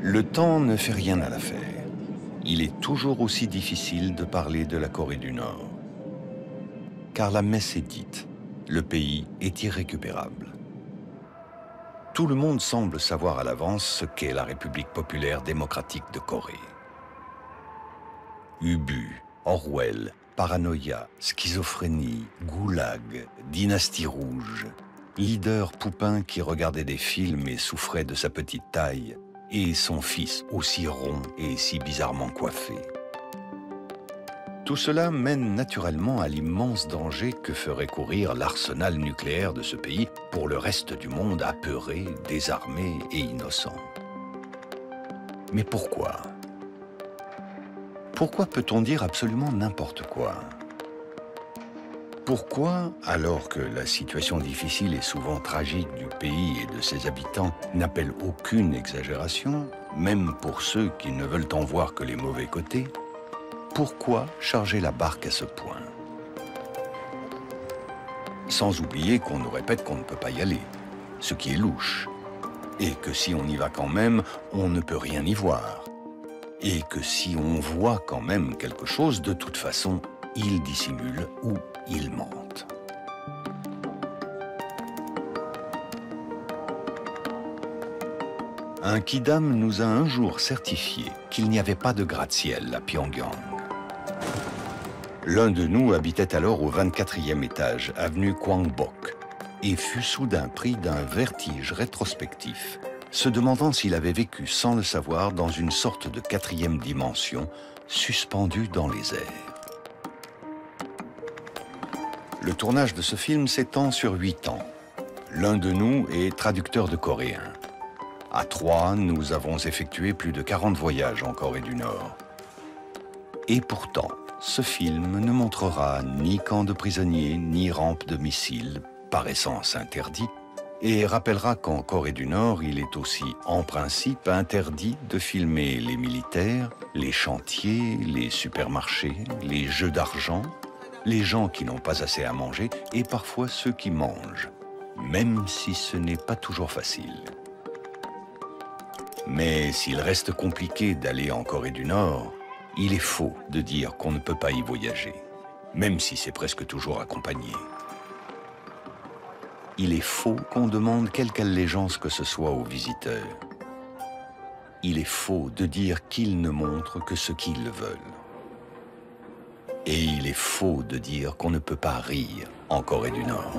Le temps ne fait rien à l'affaire. Il est toujours aussi difficile de parler de la Corée du Nord. Car la messe est dite, le pays est irrécupérable. Tout le monde semble savoir à l'avance ce qu'est la République populaire démocratique de Corée. Ubu, Orwell, paranoïa, schizophrénie, goulag, dynastie rouge, leader poupin qui regardait des films et souffrait de sa petite taille, et son fils aussi rond et si bizarrement coiffé. Tout cela mène naturellement à l'immense danger que ferait courir l'arsenal nucléaire de ce pays pour le reste du monde apeuré, désarmé et innocent. Mais pourquoi ? Pourquoi peut-on dire absolument n'importe quoi ? Pourquoi, alors que la situation difficile et souvent tragique du pays et de ses habitants n'appelle aucune exagération, même pour ceux qui ne veulent en voir que les mauvais côtés, pourquoi charger la barque à ce point? Sans oublier qu'on nous répète qu'on ne peut pas y aller, ce qui est louche, et que si on y va quand même, on ne peut rien y voir, et que si on voit quand même quelque chose, de toute façon, il dissimule ou il mente. Un Quidam nous a un jour certifié qu'il n'y avait pas de gratte-ciel à Pyongyang. L'un de nous habitait alors au 24e étage, avenue Kwangbok, et fut soudain pris d'un vertige rétrospectif, se demandant s'il avait vécu sans le savoir dans une sorte de 4e dimension, suspendue dans les airs. Le tournage de ce film s'étend sur 8 ans. L'un de nous est traducteur de coréen. À 3, nous avons effectué plus de 40 voyages en Corée du Nord. Et pourtant, ce film ne montrera ni camp de prisonniers, ni rampe de missiles, par essence interdit, et rappellera qu'en Corée du Nord, il est aussi, en principe, interdit de filmer les militaires, les chantiers, les supermarchés, les jeux d'argent, les gens qui n'ont pas assez à manger, et parfois ceux qui mangent, même si ce n'est pas toujours facile. Mais s'il reste compliqué d'aller en Corée du Nord, il est faux de dire qu'on ne peut pas y voyager, même si c'est presque toujours accompagné. Il est faux qu'on demande quelque allégeance que ce soit aux visiteurs. Il est faux de dire qu'ils ne montrent que ce qu'ils veulent. Et il est faux de dire qu'on ne peut pas rire en Corée du Nord.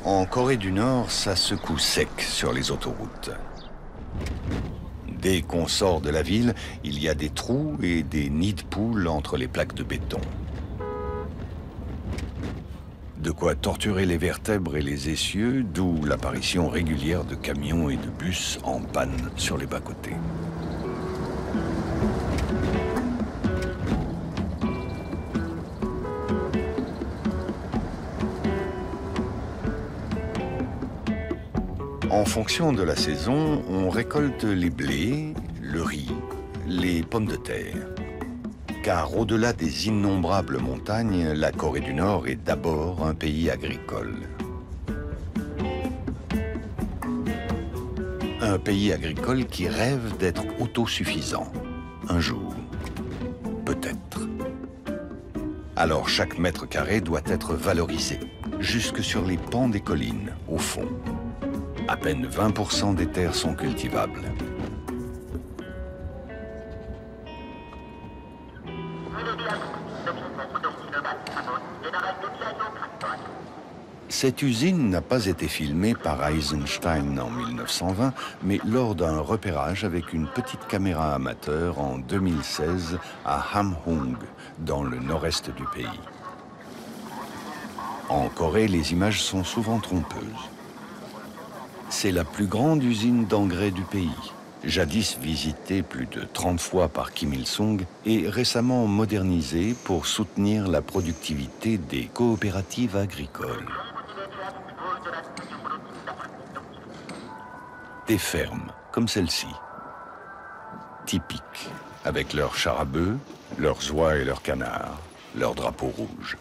En Corée du Nord, ça secoue sec sur les autoroutes. Dès qu'on sort de la ville, il y a des trous et des nids de poules entre les plaques de béton. De quoi torturer les vertèbres et les essieux, d'où l'apparition régulière de camions et de bus en panne sur les bas-côtés. En fonction de la saison, on récolte les blés, le riz, les pommes de terre. Car au-delà des innombrables montagnes, la Corée du Nord est d'abord un pays agricole. Un pays agricole qui rêve d'être autosuffisant. Un jour, peut-être. Alors chaque mètre carré doit être valorisé, jusque sur les pans des collines, au fond. À peine 20% des terres sont cultivables. Cette usine n'a pas été filmée par Eisenstein en 1920, mais lors d'un repérage avec une petite caméra amateur en 2016 à Hamhung, dans le nord-est du pays. En Corée, les images sont souvent trompeuses. C'est la plus grande usine d'engrais du pays, jadis visitée plus de 30 fois par Kim Il-sung et récemment modernisée pour soutenir la productivité des coopératives agricoles. Des fermes comme celle-ci, typiques, avec leurs chars à bœufs, leurs oies et leurs canards, leurs drapeaux rouges.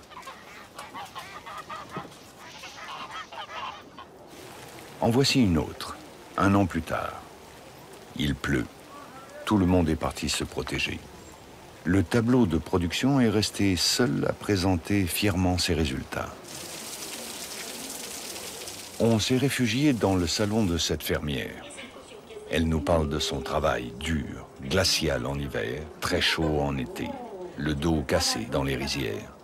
En voici une autre, un an plus tard. Il pleut. Tout le monde est parti se protéger. Le tableau de production est resté seul à présenter fièrement ses résultats. On s'est réfugié dans le salon de cette fermière. Elle nous parle de son travail dur, glacial en hiver, très chaud en été, le dos cassé dans les rizières.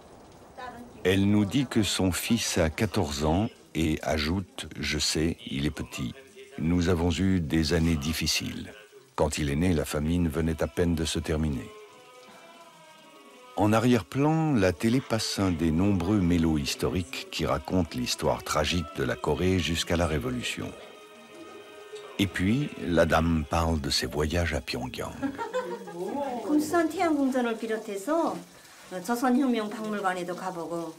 Elle nous dit que son fils a 14 ans et ajoute, je sais, il est petit. Nous avons eu des années difficiles. Quand il est né, la famine venait à peine de se terminer. En arrière-plan, la télé passe un des nombreux mélos historiques qui racontent l'histoire tragique de la Corée jusqu'à la Révolution. Et puis, la dame parle de ses voyages à Pyongyang. 금수산 태양궁전을 비롯해서 조선혁명 박물관에도 가보고,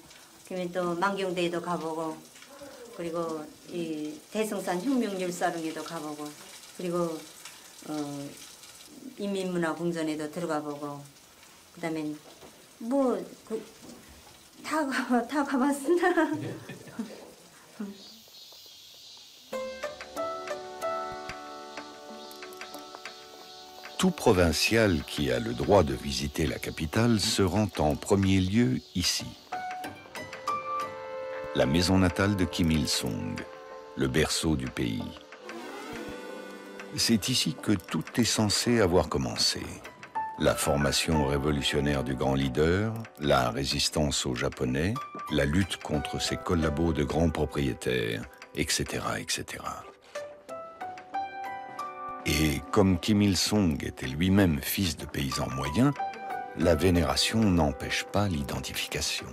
또 만경대에도 가보고, 그리고 이 대성산 혁명율사릉에도 가보고, 그리고 인민문화궁전에도 들어가보고, 그다음에 뭐 다 가봤으나. Tout provincial qui a le droit de visiter la capitale se rend en premier lieu ici. La maison natale de Kim Il-sung, le berceau du pays. C'est ici que tout est censé avoir commencé. La formation révolutionnaire du grand leader, la résistance aux Japonais, la lutte contre ses collabos de grands propriétaires, etc., etc. Et comme Kim Il-sung était lui-même fils de paysan moyen, la vénération n'empêche pas l'identification.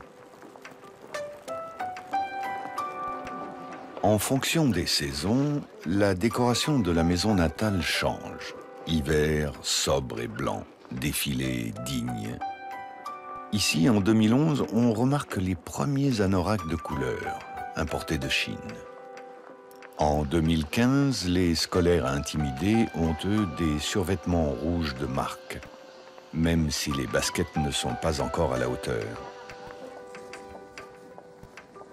En fonction des saisons, la décoration de la maison natale change. Hiver sobre et blanc, défilé digne. Ici, en 2011, on remarque les premiers anoraks de couleur, importés de Chine. En 2015, les scolaires intimidés ont, eux, des survêtements rouges de marque, même si les baskets ne sont pas encore à la hauteur.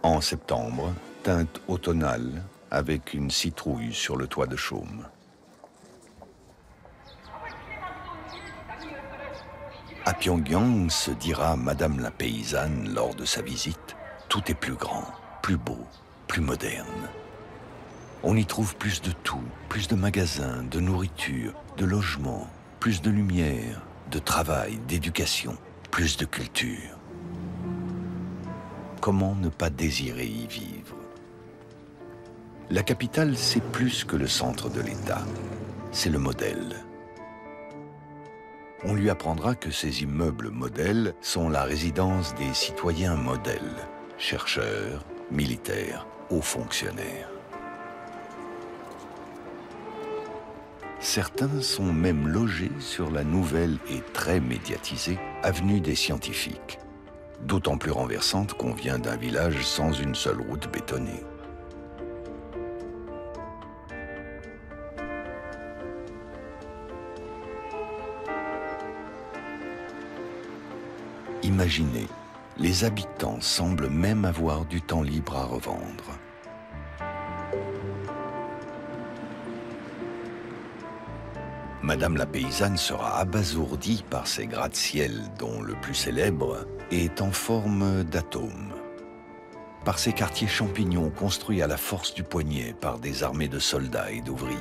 En septembre, teinte automnale, avec une citrouille sur le toit de chaume. À Pyongyang, se dira Madame la paysanne lors de sa visite, tout est plus grand, plus beau, plus moderne. On y trouve plus de tout, plus de magasins, de nourriture, de logements, plus de lumière, de travail, d'éducation, plus de culture. Comment ne pas désirer y vivre? La capitale, c'est plus que le centre de l'État, c'est le modèle. On lui apprendra que ces immeubles modèles sont la résidence des citoyens modèles, chercheurs, militaires, hauts fonctionnaires. Certains sont même logés sur la nouvelle et très médiatisée avenue des Scientifiques, d'autant plus renversante qu'on vient d'un village sans une seule route bétonnée. Imaginez, les habitants semblent même avoir du temps libre à revendre. Madame la paysanne sera abasourdie par ces gratte-ciel dont le plus célèbre est en forme d'atome. Par ces quartiers champignons construits à la force du poignet par des armées de soldats et d'ouvriers.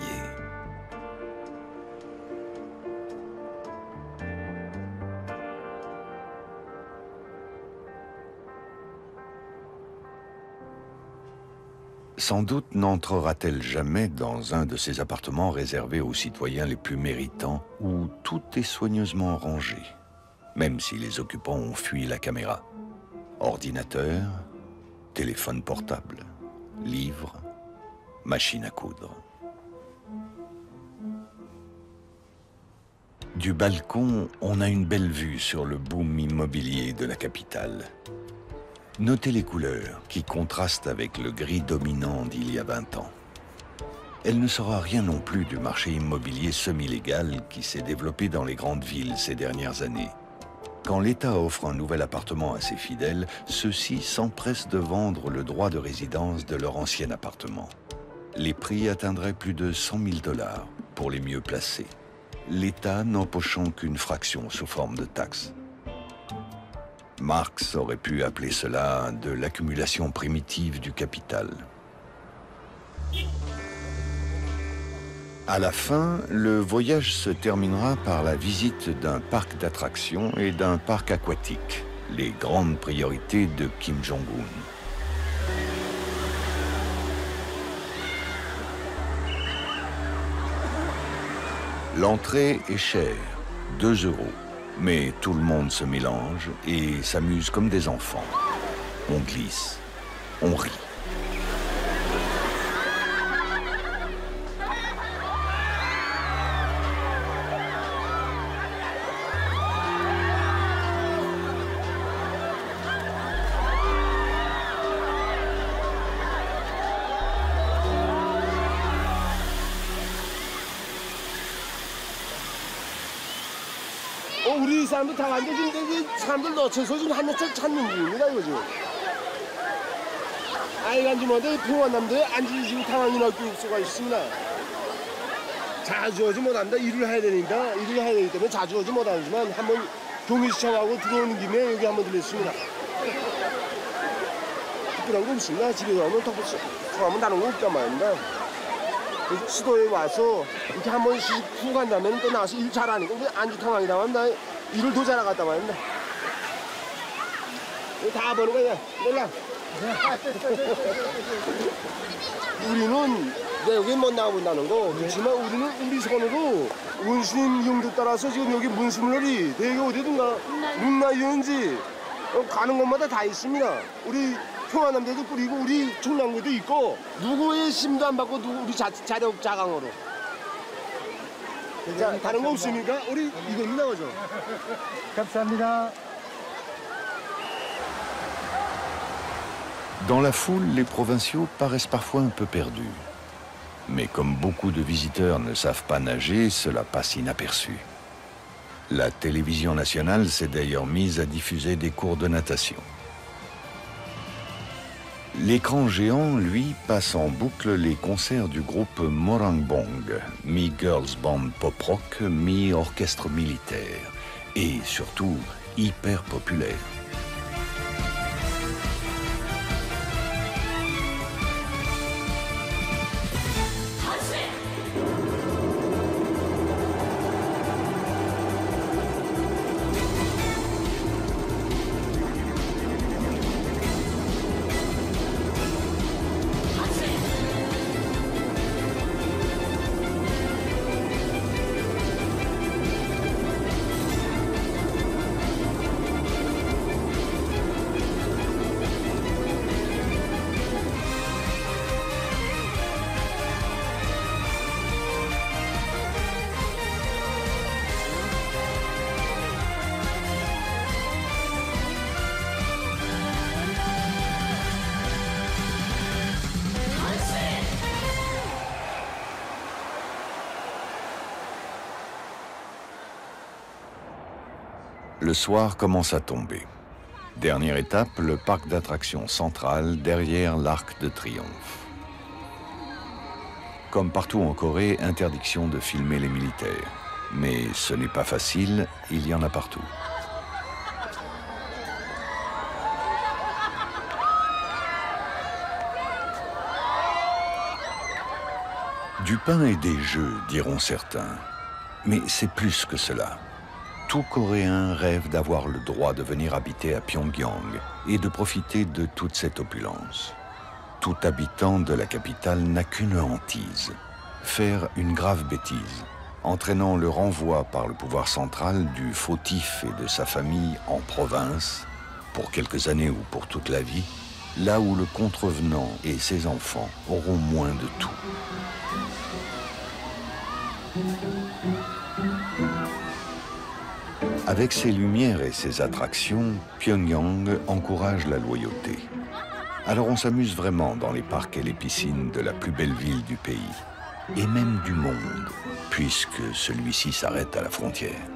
Sans doute n'entrera-t-elle jamais dans un de ces appartements réservés aux citoyens les plus méritants, où tout est soigneusement rangé, même si les occupants ont fui la caméra. Ordinateur, téléphone portable, livres, machine à coudre. Du balcon, on a une belle vue sur le boom immobilier de la capitale. Notez les couleurs qui contrastent avec le gris dominant d'il y a 20 ans. Elle ne sera rien non plus du marché immobilier semi-légal qui s'est développé dans les grandes villes ces dernières années. Quand l'État offre un nouvel appartement à ses fidèles, ceux-ci s'empressent de vendre le droit de résidence de leur ancien appartement. Les prix atteindraient plus de 100 000 $ pour les mieux placés, l'État n'empochant qu'une fraction sous forme de taxes. Marx aurait pu appeler cela de l'accumulation primitive du capital. À la fin, le voyage se terminera par la visite d'un parc d'attractions et d'un parc aquatique, les grandes priorités de Kim Jong-un. L'entrée est chère, 2 €. Mais tout le monde se mélange et s'amuse comme des enfants. On glisse, on rit. 우리 사람들 다 왔는데 지금 사람들 놓쳐서 지금 한 녀석 찾는 중입니다 이거 지금. 아이가 지금 어디 평안남도에 앉을 지금 상황이 나올 수가 있습니다. 자주 오지 못합니다. 일을 해야 되니까 일을 해야 되기 때문에 자주 오지 못하지만 한번 동의시청하고 들어오는 김에 여기 한번 들렸습니다. 특별한 거 없습니다. 집에 가면 통하면 다른 거 없단 말입니다. 그래서 시도에 와서 이렇게 한 번씩 후 간 다음에 또 나와서 일 잘하니까 안주 상황이 나면 나 일을 더 잘하겠단 말입니다. 다 보는 거야. 몰라. 우리는 여기 못 나가본다는 거. 그렇지만 우리는 우리 손으로 원심 용도 따라서 지금 여기 문수물놀이 되게 어디든가 문화유원지 가는 곳마다 다 있습니다. 우리 평안남도도 뿌리고 우리 청남구도 있고 누구의 심도 안 받고 우리 자력 자강으로. 자, 다른 거 없으니까 우리 이거 나오죠. 감사합니다. Dans la foule, les provinciaux paraissent parfois un peu perdus. Mais comme beaucoup de visiteurs ne savent pas nager, cela passe inaperçu. La télévision nationale s'est d'ailleurs mise à diffuser des cours de natation. L'écran géant, lui, passe en boucle les concerts du groupe Morangbong, mi-girls band pop-rock, mi-orchestre militaire, et surtout hyper populaire. Le soir commence à tomber. Dernière étape, le parc d'attractions central derrière l'Arc de Triomphe. Comme partout en Corée, interdiction de filmer les militaires. Mais ce n'est pas facile, il y en a partout. Du pain et des jeux, diront certains. Mais c'est plus que cela. Tout Coréen rêve d'avoir le droit de venir habiter à Pyongyang et de profiter de toute cette opulence. Tout habitant de la capitale n'a qu'une hantise, faire une grave bêtise, entraînant le renvoi par le pouvoir central du fautif et de sa famille en province, pour quelques années ou pour toute la vie, là où le contrevenant et ses enfants auront moins de tout. Avec ses lumières et ses attractions, Pyongyang encourage la loyauté. Alors on s'amuse vraiment dans les parcs et les piscines de la plus belle ville du pays, et même du monde, puisque celui-ci s'arrête à la frontière.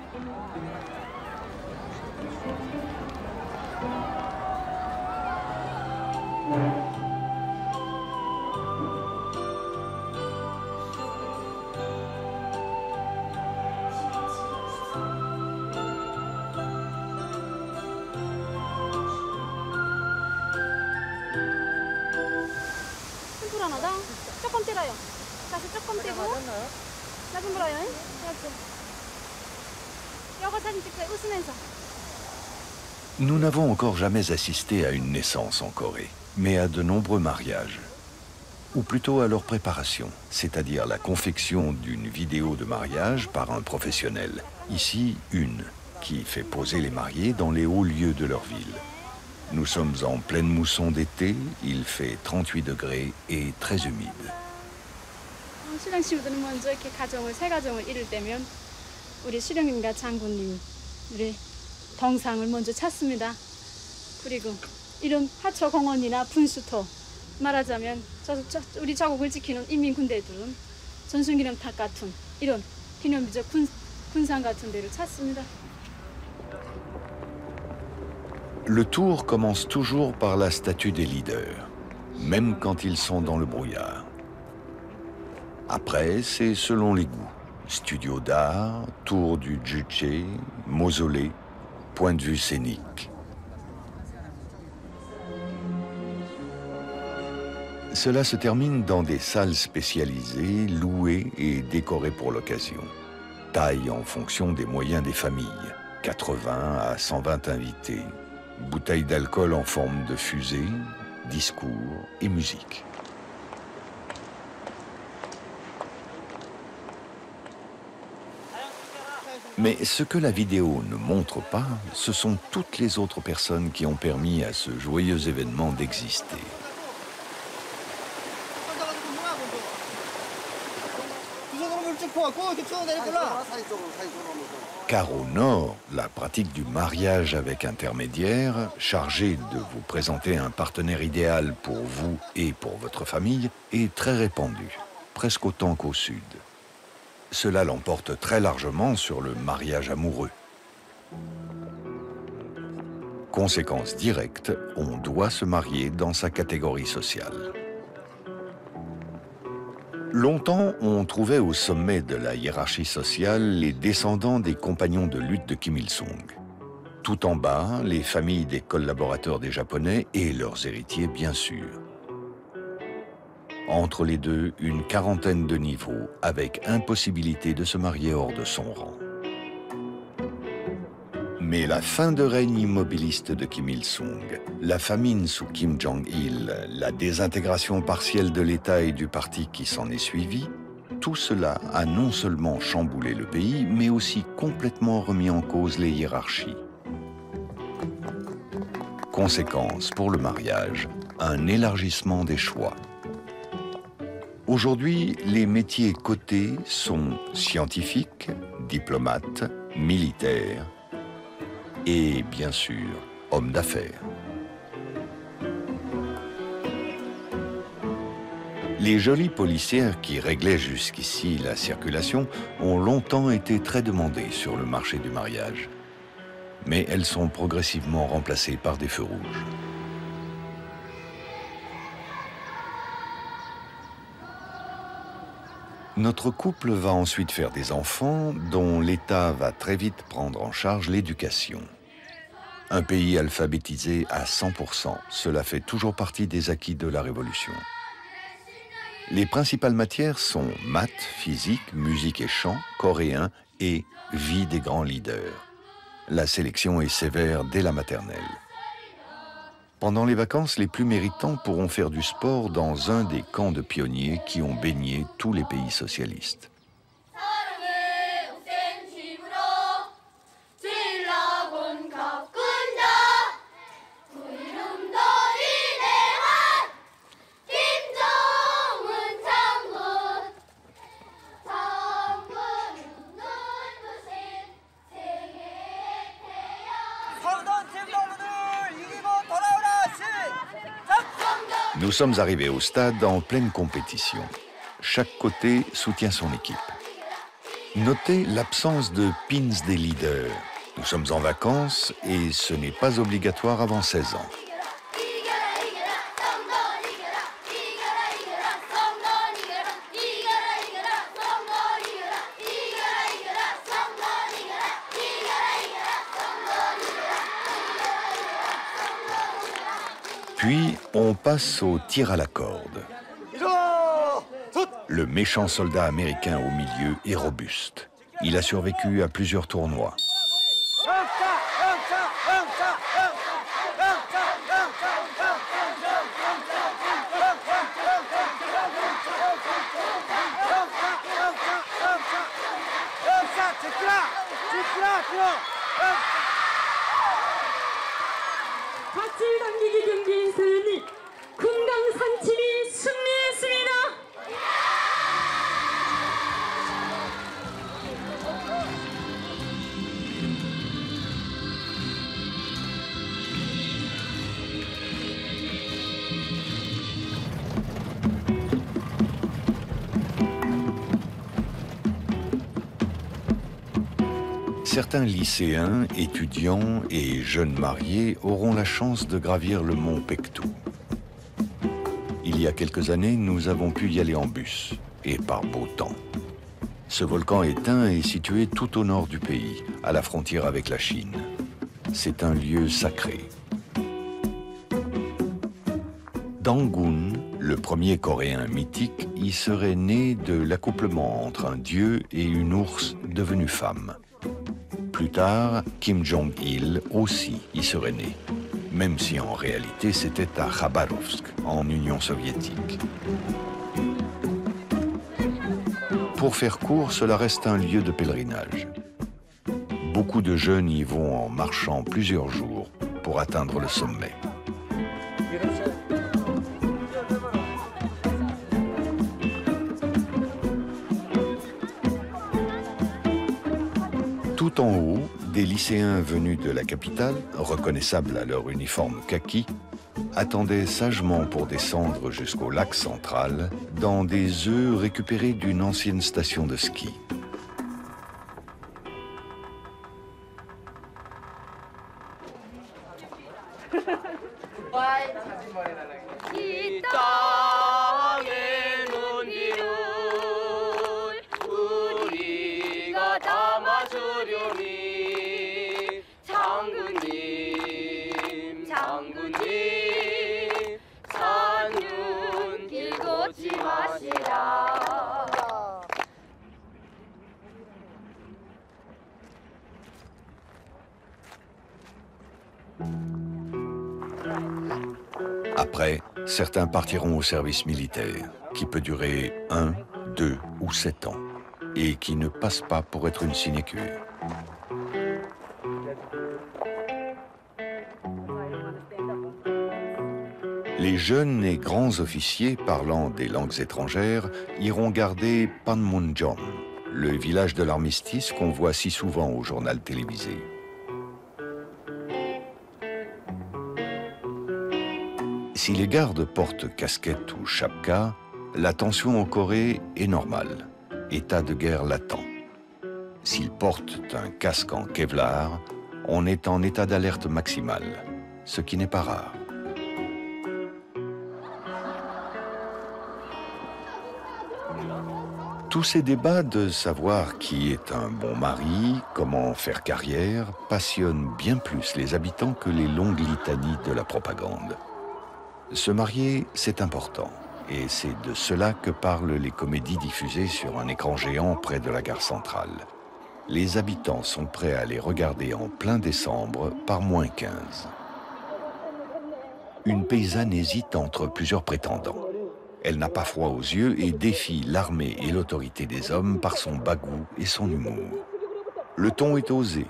불안하다. 조금 때려요. 다시 조금 떼고. 나좀 불어요. 이렇게. 여거 사진 찍자. 웃으면서. Nous n'avons encore jamais assisté à une naissance en Corée, mais à de nombreux mariages. Ou plutôt à leur préparation, c'est-à-dire la confection d'une vidéo de mariage par un professionnel. Ici, une, qui fait poser les mariés dans les hauts lieux de leur ville. Nous sommes en pleine mousson d'été, il fait 38 degrés et très humide. 수령 씨들은 먼저 이렇게 새 가정을 이룰 때면 우리 수령님과 장군님, 우리 덩상을 먼저 찾습니다. 그리고 이런 하초공원이나 분수토, 말하자면 우리 자국을 지키는 인민군대들은 전순기념탑 같은 이런 기념비적 군상 같은 데를 찾습니다. Le tour commence toujours par la statue des leaders, même quand ils sont dans le brouillard. Après, c'est selon les goûts. Studio d'art, tour du Juche, mausolée, point de vue scénique. Cela se termine dans des salles spécialisées, louées et décorées pour l'occasion. Taille en fonction des moyens des familles, 80 à 120 invités, bouteilles d'alcool en forme de fusée, discours et musique. Mais ce que la vidéo ne montre pas, ce sont toutes les autres personnes qui ont permis à ce joyeux événement d'exister. Car au nord, la pratique du mariage avec intermédiaire, chargé de vous présenter un partenaire idéal pour vous et pour votre famille, est très répandue, presque autant qu'au sud. Cela l'emporte très largement sur le mariage amoureux. Conséquence directe, on doit se marier dans sa catégorie sociale. Longtemps, on trouvait au sommet de la hiérarchie sociale les descendants des compagnons de lutte de Kim Il-sung. Tout en bas, les familles des collaborateurs des Japonais et leurs héritiers, bien sûr. Entre les deux, une quarantaine de niveaux, avec impossibilité de se marier hors de son rang. Mais la fin de règne immobiliste de Kim Il-sung, la famine sous Kim Jong-il, la désintégration partielle de l'État et du parti qui s'en est suivi, tout cela a non seulement chamboulé le pays, mais aussi complètement remis en cause les hiérarchies. Conséquence pour le mariage, un élargissement des choix. Aujourd'hui, les métiers cotés sont scientifiques, diplomates, militaires et, bien sûr, hommes d'affaires. Les jolies policières qui réglaient jusqu'ici la circulation ont longtemps été très demandées sur le marché du mariage. Mais elles sont progressivement remplacées par des feux rouges. Notre couple va ensuite faire des enfants dont l'État va très vite prendre en charge l'éducation. Un pays alphabétisé à 100%, cela fait toujours partie des acquis de la Révolution. Les principales matières sont maths, physique, musique et chant, coréen et vie des grands leaders. La sélection est sévère dès la maternelle. Pendant les vacances, les plus méritants pourront faire du sport dans un des camps de pionniers qui ont baigné tous les pays socialistes. Nous sommes arrivés au stade en pleine compétition. Chaque côté soutient son équipe. Notez l'absence de pins des leaders. Nous sommes en vacances et ce n'est pas obligatoire avant 16 ans. Puis, on passe au tir à la corde. Le méchant soldat américain au milieu est robuste. Il a survécu à plusieurs tournois. 밧줄 당기기 경기에서는 금강산팀이 승리했습니다. Certains lycéens, étudiants et jeunes mariés auront la chance de gravir le mont Pektu. Il y a quelques années, nous avons pu y aller en bus, et par beau temps. Ce volcan éteint est situé tout au nord du pays, à la frontière avec la Chine. C'est un lieu sacré. Dangun, le premier Coréen mythique, y serait né de l'accouplement entre un dieu et une ours devenue femme. Plus tard, Kim Jong-il aussi y serait né, même si en réalité c'était à Khabarovsk, en Union soviétique. Pour faire court, cela reste un lieu de pèlerinage. Beaucoup de jeunes y vont en marchant plusieurs jours pour atteindre le sommet. Tout en haut, des lycéens venus de la capitale, reconnaissables à leur uniforme kaki, attendaient sagement pour descendre jusqu'au lac central dans des œufs récupérés d'une ancienne station de ski. Après, certains partiront au service militaire, qui peut durer 1, 2 ou 7 ans, et qui ne passe pas pour être une sinécure. Les jeunes et grands officiers parlant des langues étrangères iront garder Panmunjom, le village de l'armistice qu'on voit si souvent au journal télévisé. Si les gardes portent casquette ou chapka, la tension en Corée est normale, état de guerre latent. S'ils portent un casque en Kevlar, on est en état d'alerte maximale, ce qui n'est pas rare. Tous ces débats de savoir qui est un bon mari, comment faire carrière, passionnent bien plus les habitants que les longues litanies de la propagande. Se marier, c'est important, et c'est de cela que parlent les comédies diffusées sur un écran géant près de la gare centrale. Les habitants sont prêts à les regarder en plein décembre par -15. une paysanne hésite entre plusieurs prétendants. Elle n'a pas froid aux yeux et défie l'armée et l'autorité des hommes par son bagout et son humour. Le ton est osé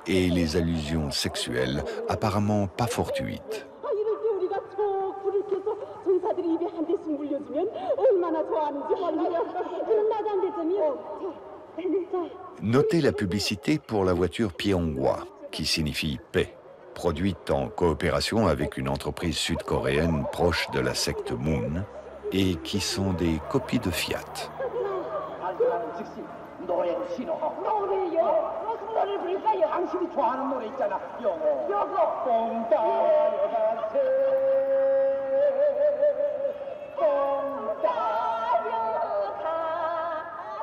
et les allusions sexuelles apparemment pas fortuites. Notez la publicité pour la voiture Pyeongwa, qui signifie paix, produite en coopération avec une entreprise sud-coréenne proche de la secte Moon et qui sont des copies de Fiat.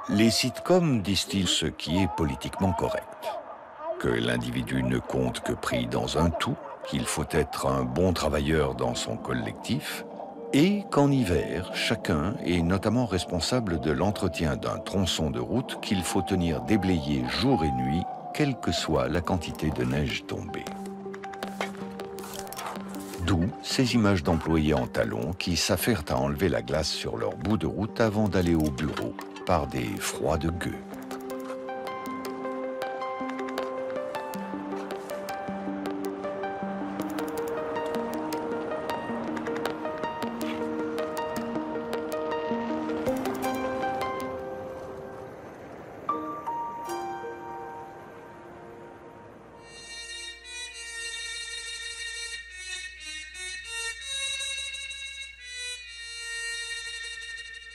Les sitcoms distillent ce qui est politiquement correct. Que l'individu ne compte que pris dans un tout, qu'il faut être un bon travailleur dans son collectif, et qu'en hiver, chacun est notamment responsable de l'entretien d'un tronçon de route qu'il faut tenir déblayé jour et nuit, quelle que soit la quantité de neige tombée. D'où ces images d'employés en talons qui s'affairent à enlever la glace sur leur bout de route avant d'aller au bureau, par des froids de gueux.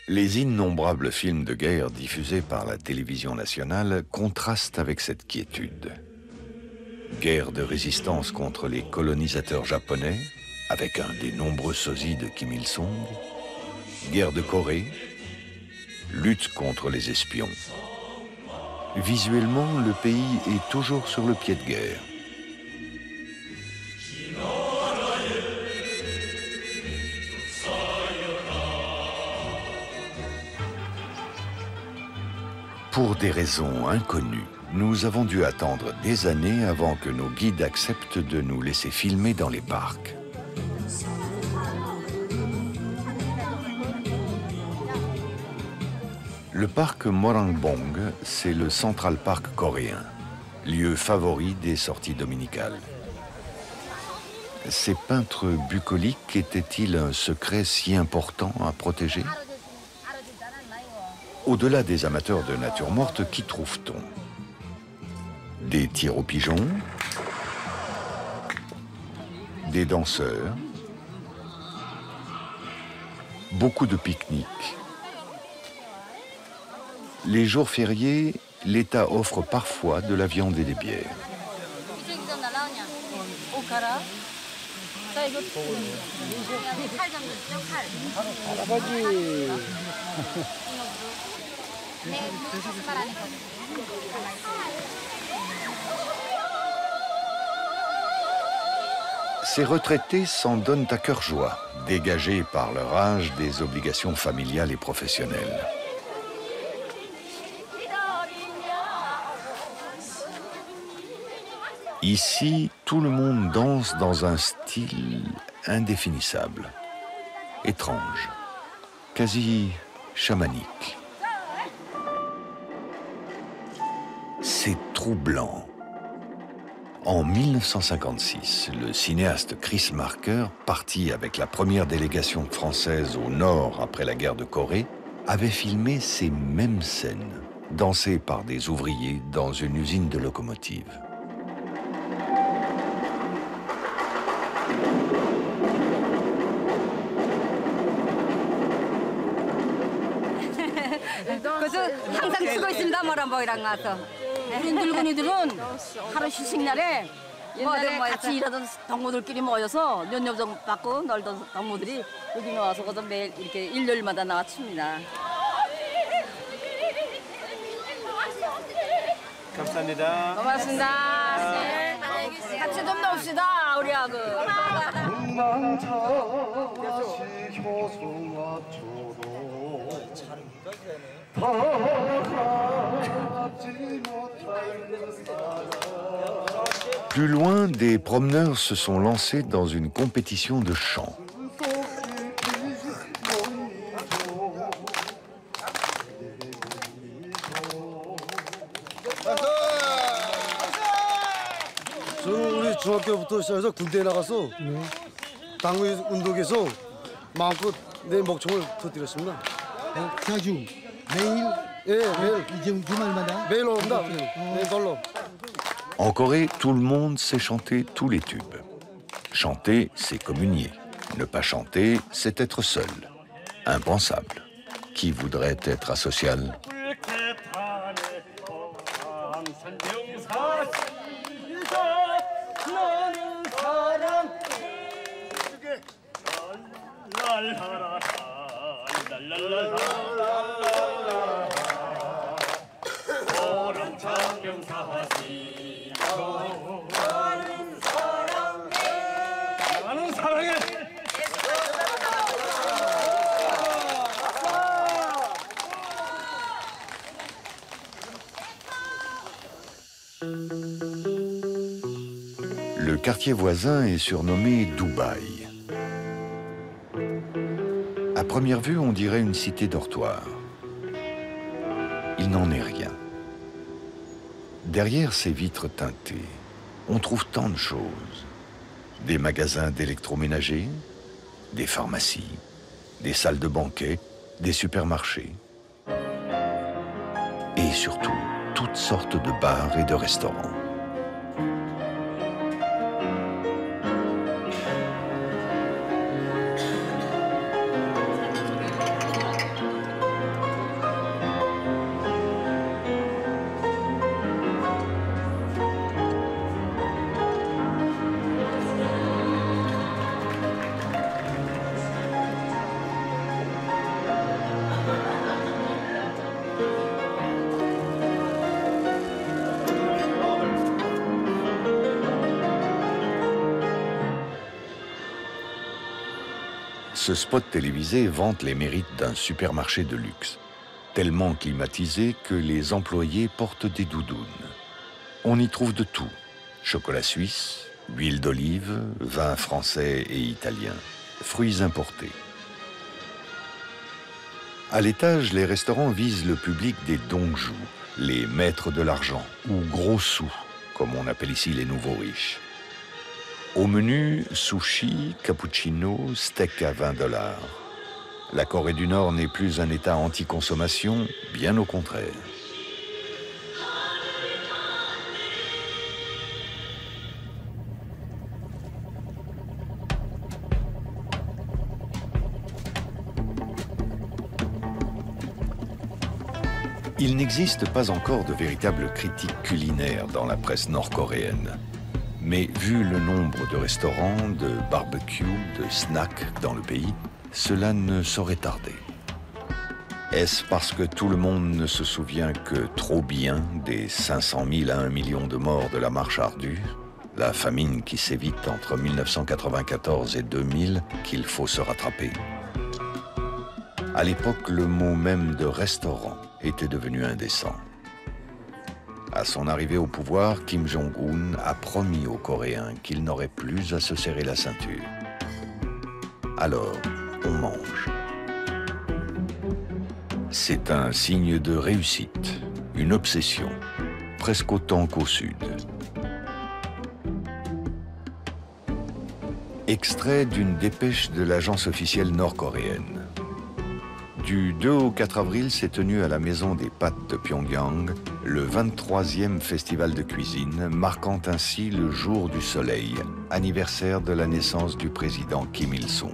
Les innombrables films de guerre diffusés par la télévision nationale contrastent avec cette quiétude. Guerre de résistance contre les colonisateurs japonais, avec un des nombreux sosies de Kim Il-sung. Guerre de Corée, lutte contre les espions. Visuellement, le pays est toujours sur le pied de guerre. Pour des raisons inconnues, nous avons dû attendre des années avant que nos guides acceptent de nous laisser filmer dans les parcs. Le parc Morangbong, c'est le Central Park coréen, lieu favori des sorties dominicales. Ces peintres bucoliques étaient-ils un secret si important à protéger ? Au-delà des amateurs de nature morte, qui trouve-t-on? Des tirs aux pigeons, des danseurs, beaucoup de pique-niques. Les jours fériés, l'État offre parfois de la viande et des bières. Ces retraités s'en donnent à cœur joie, dégagés par leur âge des obligations familiales et professionnelles. Ici, tout le monde danse dans un style indéfinissable, étrange, quasi chamanique. C'est troublant. En 1956, le cinéaste Chris Marker, parti avec la première délégation française au nord après la guerre de Corée, avait filmé ces mêmes scènes, dansées par des ouvriers dans une usine de locomotives. 그래서 항상 쓰고 있습니다. 모란봉이랑 가서. 우리 늙은이들은 하루 휴식 날에 옛날에 같이 일하던 동무들끼리 모여서 연료좀 받고 놀던 동무들이 여기 나와서 거기서 매일 이렇게 일요일마다 나와 춥니다. 감사합니다. 고맙습니다. 같이 좀 놉시다 우리하고. 다 가지 못할 사랑 Plus loin, des promeneurs se sont lancés dans une compétition de chant. 저는 우리 중학교부터 시작해서 군대에 나가서 당구 운동에서 마음껏 내 목청을 터뜨렸습니다. 자주 매일 예, 매일 이제 주말마다 매일 옵니다. 매일 놀러. En Corée, tout le monde sait chanter tous les tubes. Chanter, c'est communier. Ne pas chanter, c'est être seul. Impensable. Qui voudrait être asocial? Le quartier voisin est surnommé Dubaï. À première vue, on dirait une cité dortoir. Il n'en est rien. Derrière ces vitres teintées, on trouve tant de choses. Des magasins d'électroménager, des pharmacies, des salles de banquet, des supermarchés. Et surtout, toutes sortes de bars et de restaurants. Ce spot télévisé vante les mérites d'un supermarché de luxe, tellement climatisé que les employés portent des doudounes. On y trouve de tout, chocolat suisse, huile d'olive, vin français et italien, fruits importés. À l'étage, les restaurants visent le public des dongjus, les maîtres de l'argent, ou gros sous, comme on appelle ici les nouveaux riches. Au menu, sushi, cappuccino, steak à $20. La Corée du Nord n'est plus un État anti-consommation, bien au contraire. Il n'existe pas encore de véritable critique culinaire dans la presse nord-coréenne. Mais vu le nombre de restaurants, de barbecues, de snacks dans le pays, cela ne saurait tarder. Est-ce parce que tout le monde ne se souvient que trop bien des 500 000 à 1 million de morts de la marche ardue, la famine qui sévit entre 1994 et 2000, qu'il faut se rattraper? À l'époque, le mot même de restaurant était devenu indécent. À son arrivée au pouvoir, Kim Jong-un a promis aux Coréens qu'ils n'auraient plus à se serrer la ceinture. Alors, on mange. C'est un signe de réussite, une obsession, presque autant qu'au Sud. Extrait d'une dépêche de l'agence officielle nord-coréenne. Du 2 au 4 avril s'est tenu à la Maison des Pâtes de Pyongyang le 23e festival de cuisine, marquant ainsi le jour du soleil, anniversaire de la naissance du président Kim Il-sung.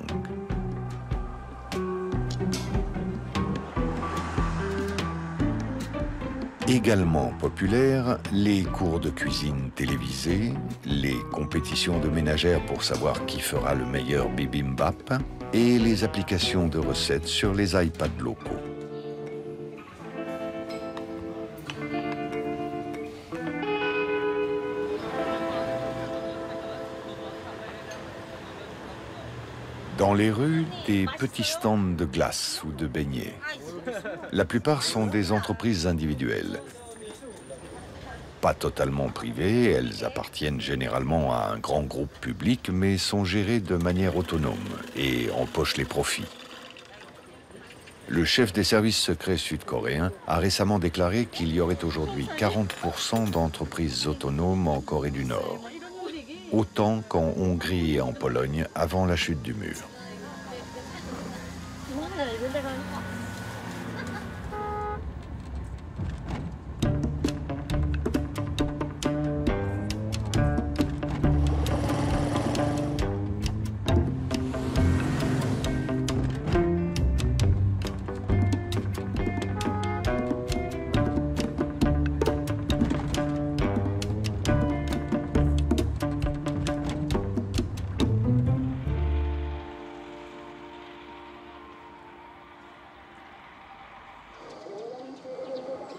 Également populaires, les cours de cuisine télévisés, les compétitions de ménagères pour savoir qui fera le meilleur bibimbap et les applications de recettes sur les iPads locaux. Dans les rues, des petits stands de glace ou de beignets. La plupart sont des entreprises individuelles. pas totalement privées, elles appartiennent généralement à un grand groupe public, mais sont gérées de manière autonome et empochent les profits. Le chef des services secrets sud-coréens a récemment déclaré qu'il y aurait aujourd'hui 40% d'entreprises autonomes en Corée du Nord, autant qu'en Hongrie et en Pologne avant la chute du mur.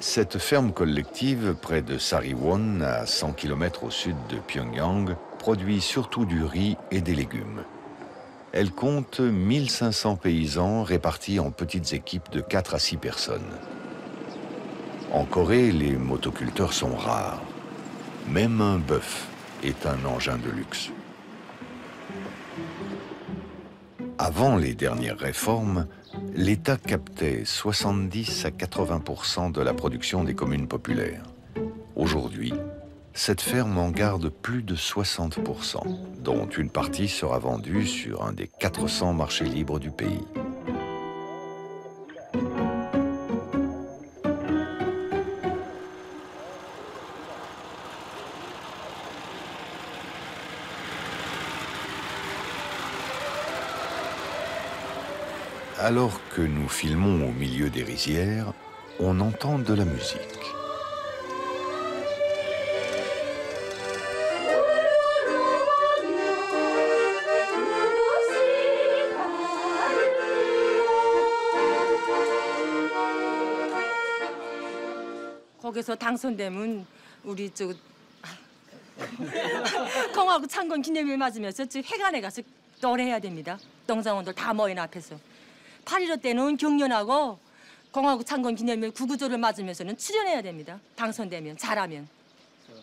Cette ferme collective, près de Sariwon, à 100 km au sud de Pyongyang, produit surtout du riz et des légumes. Elle compte 1500 paysans répartis en petites équipes de 4 à 6 personnes. En Corée, les motoculteurs sont rares. Même un bœuf est un engin de luxe. Avant les dernières réformes, l'État captait 70 à 80% de la production des communes populaires. Aujourd'hui, cette ferme en garde plus de 60%, dont une partie sera vendue sur un des 400 marchés libres du pays. Alors que nous filmons au milieu des rizières, on entend de la musique. 거기서 당선되면 우리 저 공화국 창건 기념일 맞으면서 저 회관에 가서 노래해야 됩니다. 동상원들 다 모인 앞에서. 8.15 때는 경련하고 공화국 창건 기념일 구구절을 맞으면서는 출연해야 됩니다. 당선되면, 잘하면.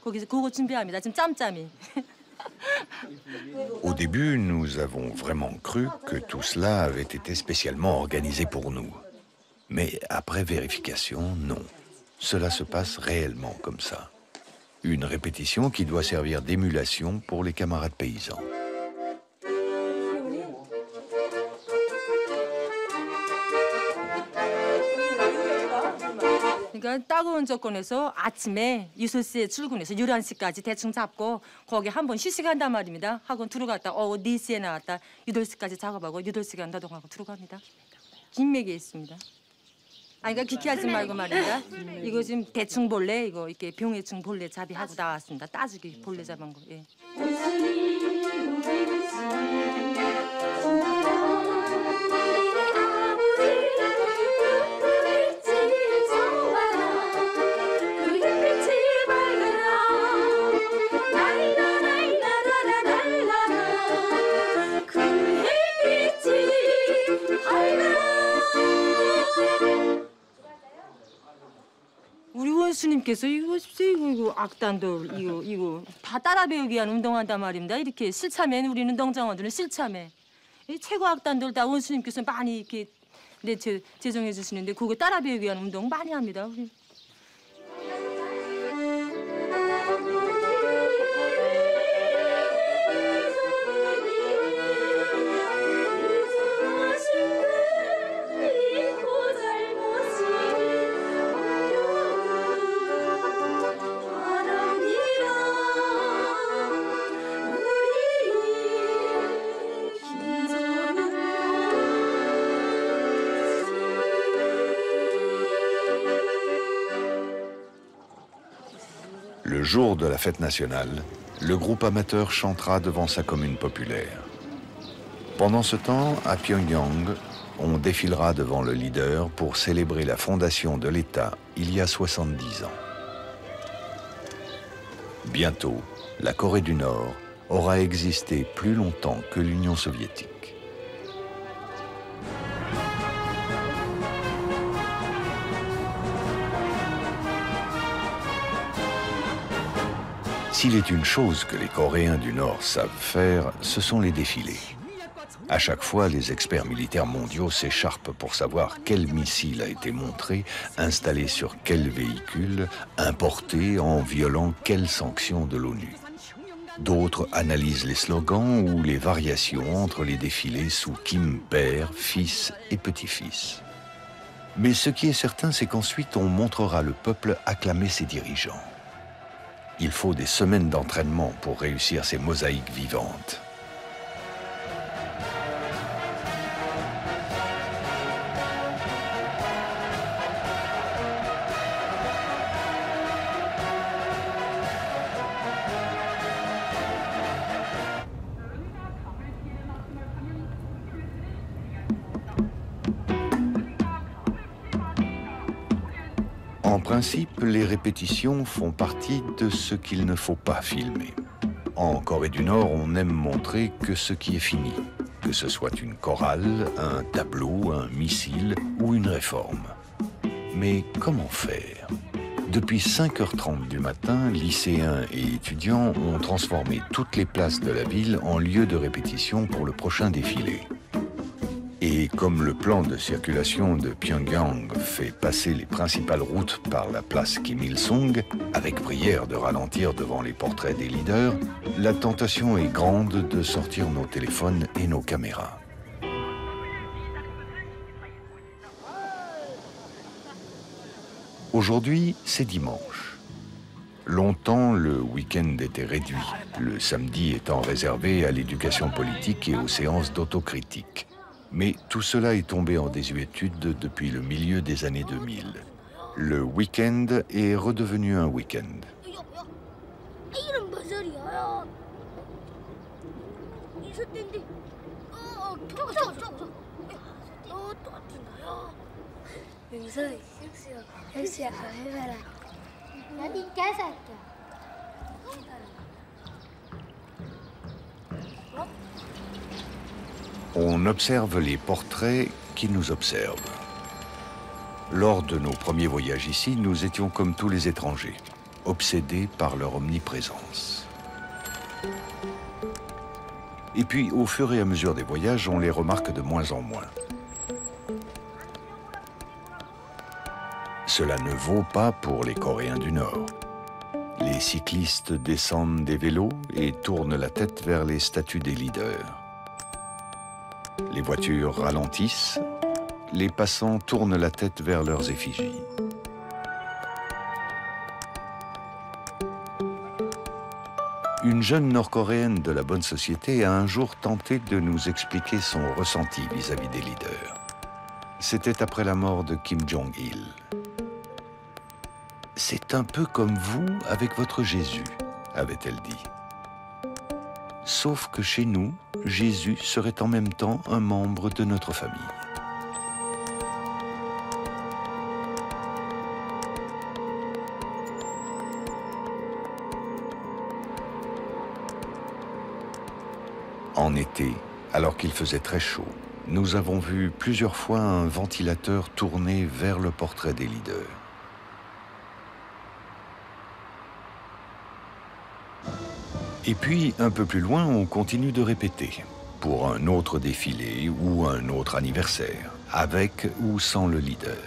거기서 그거 준비합니다. 지금 짬짬이. Au début, nous avons vraiment cru que tout cela avait été spécialement organisé pour nous. Mais après vérification, non. Cela se passe réellement comme ça. Une répétition qui doit servir d'émulation pour les camarades paysans. 그러니까 따가운 조건에서 아침에 6시에 출근해서 11시까지 대충 잡고 거기 한번 휴식한단 말입니다. 학원 들어갔다 4시에 나왔다 8시까지 작업하고 8시간 노동하고 들어갑니다. 긴맥이 있습니다. 아니, 그러니까 기키하지 말고 말입니다. 이거 지금 대충 볼래 이거 이렇게 병해충 볼래 잡이하고 나왔습니다. 따지기 볼래 잡은 거. 예. 우리 원수님께서 이거 악단돌 이거 다 따라 배우기 위한 운동한단 말입니다. 이렇게 실참에 우리는 농장원들은 실참에 최고 악단돌 다 원수님께서 많이 이렇게 제정해 주시는데 그거 따라 배우기 위한 운동 많이 합니다. 우리. Le jour de la fête nationale, le groupe amateur chantera devant sa commune populaire. Pendant ce temps, à Pyongyang, on défilera devant le leader pour célébrer la fondation de l'État il y a 70 ans. Bientôt, la Corée du Nord aura existé plus longtemps que l'Union soviétique. S'il est une chose que les Coréens du Nord savent faire, ce sont les défilés. À chaque fois, les experts militaires mondiaux s'écharpent pour savoir quel missile a été montré, installé sur quel véhicule, importé en violant quelles sanctions de l'ONU. D'autres analysent les slogans ou les variations entre les défilés sous Kim père, fils et petit-fils. Mais ce qui est certain, c'est qu'ensuite on montrera le peuple acclamer ses dirigeants. Il faut des semaines d'entraînement pour réussir ces mosaïques vivantes. En principe, les répétitions font partie de ce qu'il ne faut pas filmer. En Corée du Nord, on aime montrer que ce qui est fini, que ce soit une chorale, un tableau, un missile ou une réforme. Mais comment faire? Depuis 5h30 du matin, lycéens et étudiants ont transformé toutes les places de la ville en lieu de répétition pour le prochain défilé. Et comme le plan de circulation de Pyongyang fait passer les principales routes par la place Kim Il-sung, avec prière de ralentir devant les portraits des leaders, la tentation est grande de sortir nos téléphones et nos caméras. Aujourd'hui, c'est dimanche. Longtemps, le week-end était réduit, le samedi étant réservé à l'éducation politique et aux séances d'autocritique. Mais tout cela est tombé en désuétude depuis le milieu des années 2000. Le week-end est redevenu un week-end. On observe les portraits qui nous observent. Lors de nos premiers voyages ici, nous étions comme tous les étrangers, obsédés par leur omniprésence. Et puis, au fur et à mesure des voyages, on les remarque de moins en moins. Cela ne vaut pas pour les Coréens du Nord. Les cyclistes descendent des vélos et tournent la tête vers les statues des leaders. Les voitures ralentissent, les passants tournent la tête vers leurs effigies. Une jeune Nord-Coréenne de la bonne société a un jour tenté de nous expliquer son ressenti vis-à-vis des leaders. C'était après la mort de Kim Jong-il. « C'est un peu comme vous avec votre Jésus », avait-elle dit. Sauf que chez nous, Jésus serait en même temps un membre de notre famille. En été, alors qu'il faisait très chaud, nous avons vu plusieurs fois un ventilateur tourner vers le portrait des leaders. Et puis, un peu plus loin, on continue de répéter, pour un autre défilé ou un autre anniversaire, avec ou sans le leader.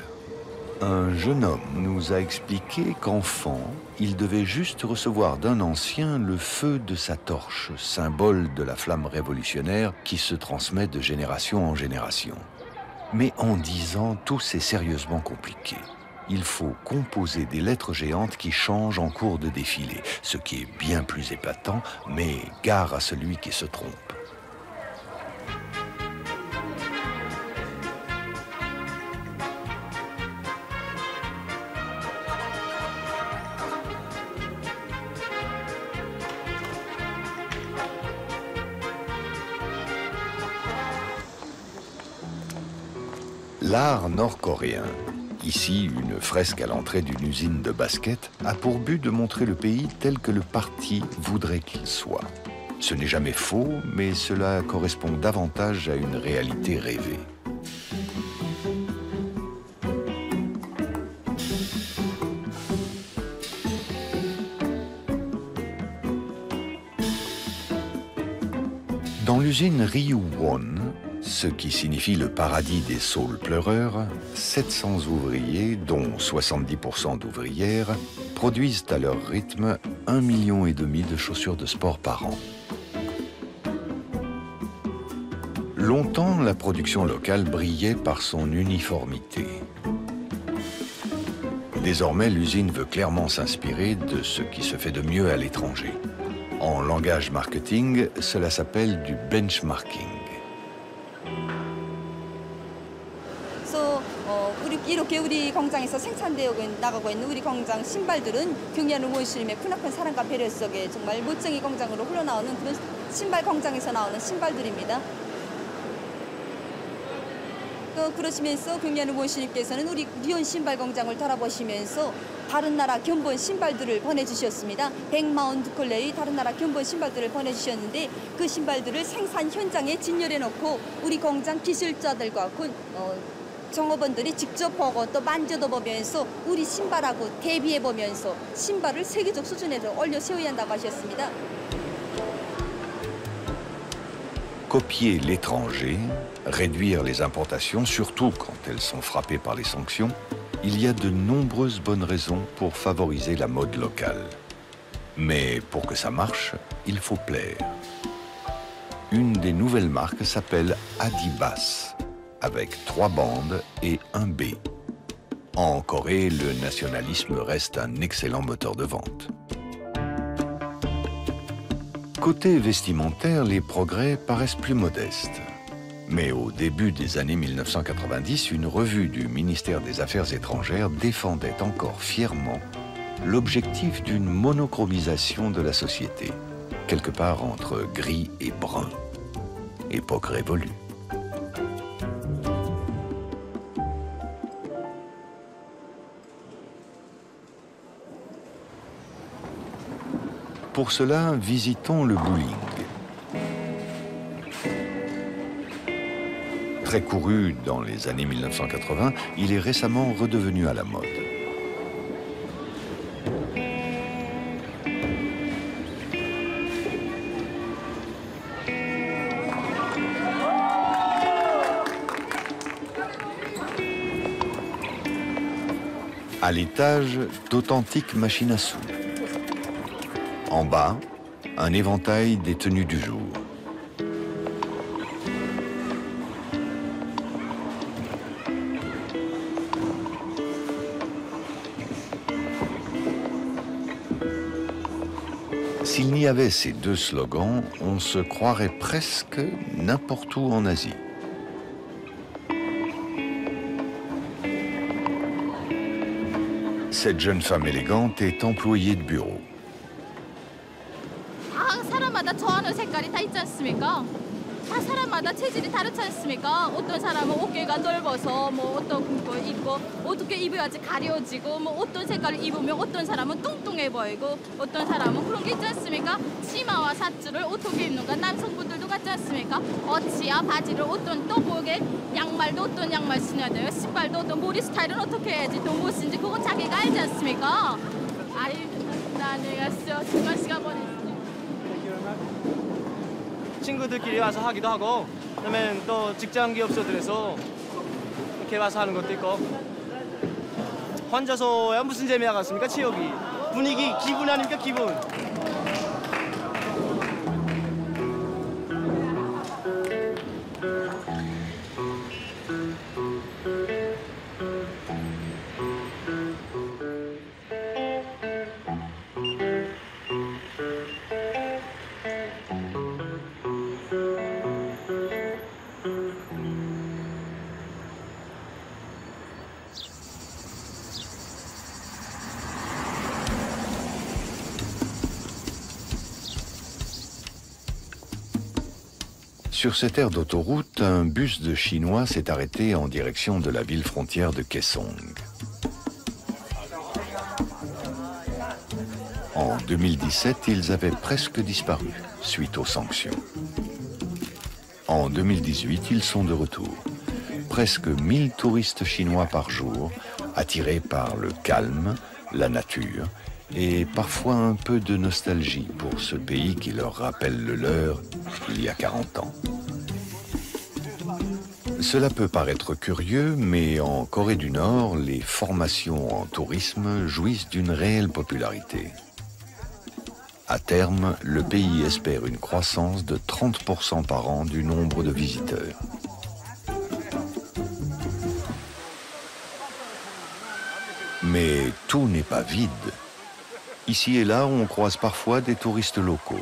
Un jeune homme nous a expliqué qu'enfant, il devait juste recevoir d'un ancien le feu de sa torche, symbole de la flamme révolutionnaire qui se transmet de génération en génération. Mais en 10 ans, tout s'est sérieusement compliqué. Il faut composer des lettres géantes qui changent en cours de défilé, ce qui est bien plus épatant, mais gare à celui qui se trompe. L'art nord-coréen, ici une fresque à l'entrée d'une usine de basket, a pour but de montrer le pays tel que le parti voudrait qu'il soit. Ce n'est jamais faux, mais cela correspond davantage à une réalité rêvée. l'usine Ryuwon, ce qui signifie le paradis des saules pleureurs, 700 ouvriers, dont 70% d'ouvrières, produisent à leur rythme 1,5 million de chaussures de sport par an. Longtemps, la production locale brillait par son uniformité. Désormais, l'usine veut clairement s'inspirer de ce qui se fait de mieux à l'étranger. En langage marketing, cela s'appelle du benchmarking. 이렇게 우리 공장에서 생산되어 나가고 있는 우리 공장 신발들은 경리한 의원실님의 크나큰 사랑과 배려 속에 정말 멋쟁이 공장으로 흘러나오는 그런 신발 공장에서 나오는 신발들입니다. 그러시면서 경리한 의원실님께서는 우리 리온 신발 공장을 돌아보시면서 다른 나라 견본 신발들을 보내주셨습니다. 142컬레의 다른 나라 견본 신발들을 보내주셨는데 그 신발들을 생산 현장에 진열해 놓고 우리 공장 기술자들과 종업원들이 직접 보고 또 만져도 보면서 우리 신발하고 대비해 보면서 신발을 세계적 수준에서 올려 세워야 한다고 하셨습니다. Copier l'étranger, réduire les importations, surtout quand elles sont frappées par les sanctions, il y a de nombreuses bonnes raisons pour favoriser la mode locale. Mais pour que ça marche, il faut plaire. Une des nouvelles marques s'appelle Adibas, avec 3 bandes et un B. En Corée, le nationalisme reste un excellent moteur de vente. Côté vestimentaire, les progrès paraissent plus modestes. Mais au début des années 1990, une revue du ministère des Affaires étrangères défendait encore fièrement l'objectif d'une monochromisation de la société, quelque part entre gris et brun. Époque révolue. Pour cela, visitons le bowling. Très couru dans les années 1980, il est récemment redevenu à la mode. À l'étage, d'authentiques machines à sous. En bas, un éventail des tenues du jour. S'il n'y avait ces 2 slogans, on se croirait presque n'importe où en Asie. Cette jeune femme élégante est employée de bureau. 사람마다 좋아하는 색깔이 다 있지 않습니까? 다 사람마다 체질이 다르지 않습니까? 어떤 사람은 어깨가 넓어서 뭐 어떤 거 입고 어떻게 입어야지 가려지고 뭐 어떤 색깔을 입으면 어떤 사람은 뚱뚱해 보이고 어떤 사람은 그런 게 있지 않습니까? 치마와 셔츠를 어떻게 입는가 남성분들도 같지 않습니까? 어치와 바지를 어떤 또 거기에 양말도 어떤 양말 신어야 돼요? 신발도 어떤 머리 스타일은 어떻게 해야지 또 무엇인지 그건 자기가 알지 않습니까? 아이 나는 갔어 중간 시간 보냈어. 친구들끼리 와서 하기도 하고 그다음에 또 직장 기업소들에서 이렇게 와서 하는 것도 있고 혼자서야 무슨 재미가 같습니까? 체육이 분위기 기분 아닙니까 기분. Sur cette aire d'autoroute, un bus de Chinois s'est arrêté en direction de la ville frontière de Kaesong. En 2017, ils avaient presque disparu suite aux sanctions. En 2018, ils sont de retour. Presque 1000 touristes chinois par jour, attirés par le calme, la nature et parfois un peu de nostalgie pour ce pays qui leur rappelle le leur il y a 40 ans. Cela peut paraître curieux, mais en Corée du Nord, les formations en tourisme jouissent d'une réelle popularité. À terme, le pays espère une croissance de 30% par an du nombre de visiteurs. Mais tout n'est pas vide. Ici et là, on croise parfois des touristes locaux.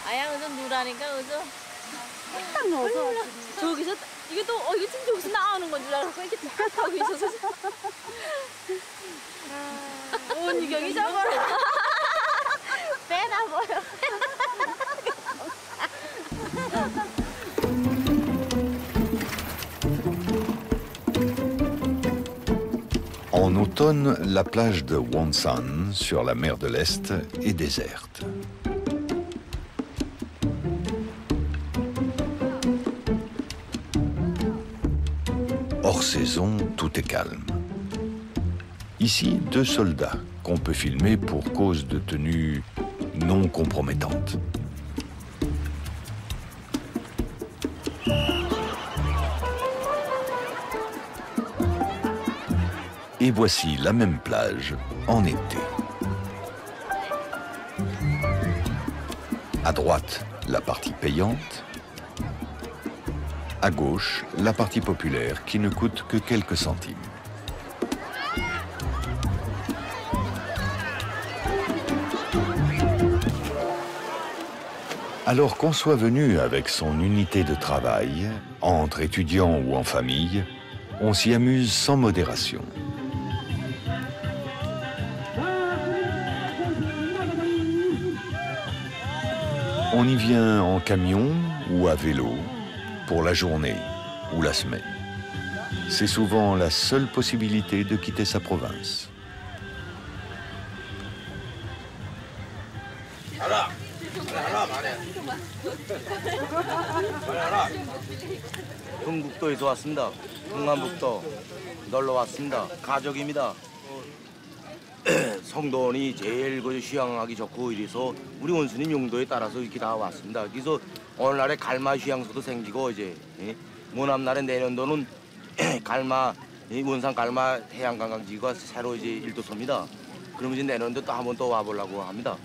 아양 그저 누라니까 그저 딱 넣어서 저기서 이게 또 이게 지금 저기서 나오는 건 줄 알았고 이렇게 딱 하고 있어서 온 유경이 저거를 빼놔버려. En automne, la plage de Wonsan, sur la mer de l'Est, est déserte. Hors saison, tout est calme. Ici, 2 soldats qu'on peut filmer pour cause de tenue non compromettante. Et voici la même plage en été. À droite, la partie payante. À gauche, la partie populaire qui ne coûte que quelques centimes. Alors qu'on soit venu avec son unité de travail, entre étudiants ou en famille, on s'y amuse sans modération. On y vient en camion ou à vélo, pour la journée ou la semaine. C'est souvent la seule possibilité de quitter sa province. 흥북도에서 왔습니다. 흥남북도 놀러 왔습니다. 가족입니다. 성도원이 제일 휴양하기 좋고 이래서 우리 원수님 용도에 따라서 이렇게 다 왔습니다. 그래서 오늘날에 갈마 휴양소도 생기고 이제 모남날에 내년도는 갈마 원산 갈마 해양관광지구가 새로 이제 일도소입니다. 그러면 이제 내년도 또 한번 또 와보려고 합니다.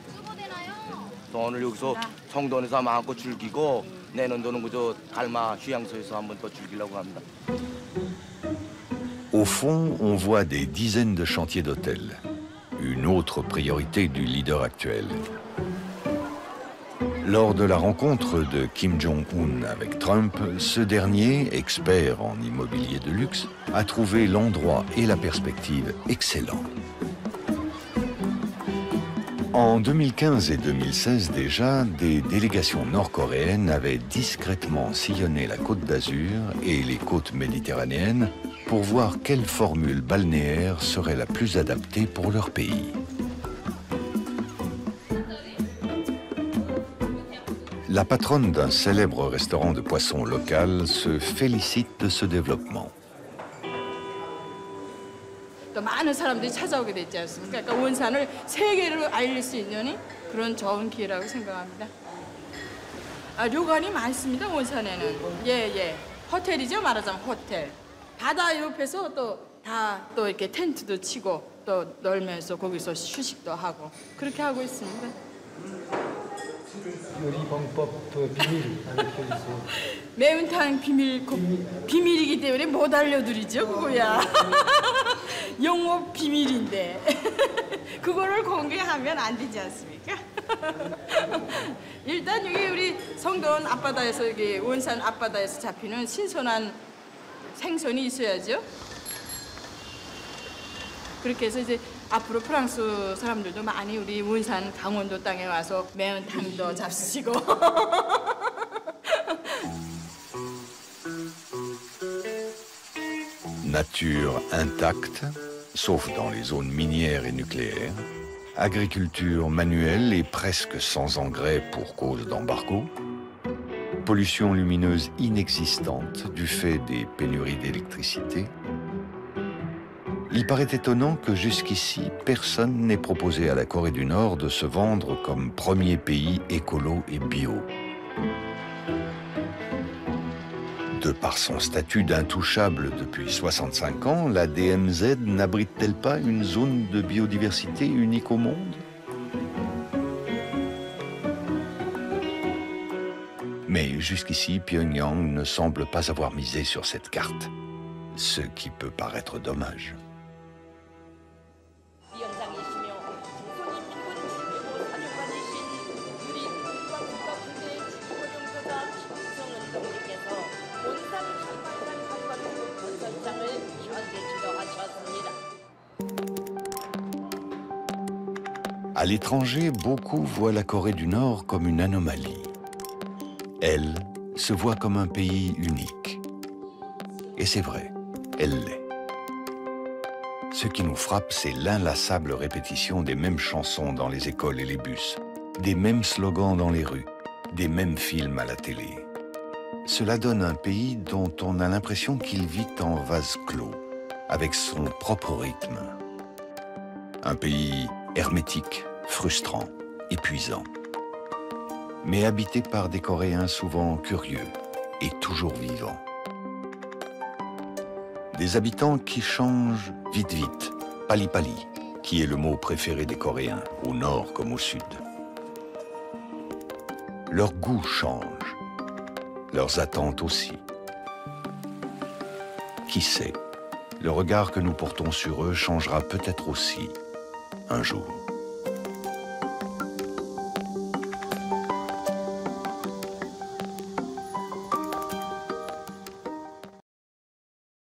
또 오늘 여기서 성도원에서 마음껏 즐기고 내년도는 그저 갈마 휴양소에서 한번 또 즐기려고 합니다. Au fond, on voit des dizaines de chantiers d'hôtels. Une autre priorité du leader actuel. Lors de la rencontre de Kim Jong-un avec Trump, ce dernier, expert en immobilier de luxe, a trouvé l'endroit et la perspective excellents. En 2015 et 2016 déjà, des délégations nord-coréennes avaient discrètement sillonné la Côte d'Azur et les côtes méditerranéennes pour voir quelle formule balnéaire serait la plus adaptée pour leur pays. La patronne d'un célèbre restaurant de poissons local se félicite de ce développement. 또 많은 사람들이 찾아오게 됐지 않습니까? 그러니까 원산을 세계로 알릴 수 있는 그런 좋은 기회라고 생각합니다. 료관이 많습니다, 원산에는. 예. 호텔이죠, 말하자면 호텔. 바다 옆에서 또 이렇게 텐트도 치고 또 놀면서 거기서 휴식도 하고 그렇게 하고 있습니다. 요리 방법도 비밀 알려주세요. 매운탕 비밀이기 때문에 못 알려드리죠, 그거야. 영업 비밀인데 그거를 공개하면 안 되지 않습니까? 일단 여기 우리 성도원 앞바다에서 여기 원산 앞바다에서 잡히는 신선한 생선이 있어야죠. 그렇게 해서 이제 앞으로 프랑스 사람들도 많이 우리 원산 강원도 땅에 와서 매운탕도 잡수시고. Nature intacte, sauf dans les zones minières et nucléaires, agriculture manuelle et presque sans engrais pour cause d'embargo, pollution lumineuse inexistante du fait des pénuries d'électricité. Il paraît étonnant que jusqu'ici, personne n'ait proposé à la Corée du Nord de se vendre comme premier pays écolo et bio. De par son statut d'intouchable depuis 65 ans, la DMZ n'abrite-t-elle pas une zone de biodiversité unique au monde? Mais jusqu'ici, Pyongyang ne semble pas avoir misé sur cette carte, ce qui peut paraître dommage. À l'étranger, beaucoup voient la Corée du Nord comme une anomalie. Elle se voit comme un pays unique. Et c'est vrai, elle l'est. Ce qui nous frappe, c'est l'inlassable répétition des mêmes chansons dans les écoles et les bus, des mêmes slogans dans les rues, des mêmes films à la télé. Cela donne un pays dont on a l'impression qu'il vit en vase clos, avec son propre rythme. Un pays hermétique, frustrant, épuisant, mais habité par des Coréens souvent curieux et toujours vivants. Des habitants qui changent vite, pali-pali, qui est le mot préféré des Coréens, au nord comme au sud. Leur goût change, leurs attentes aussi. Qui sait, le regard que nous portons sur eux changera peut-être aussi un jour.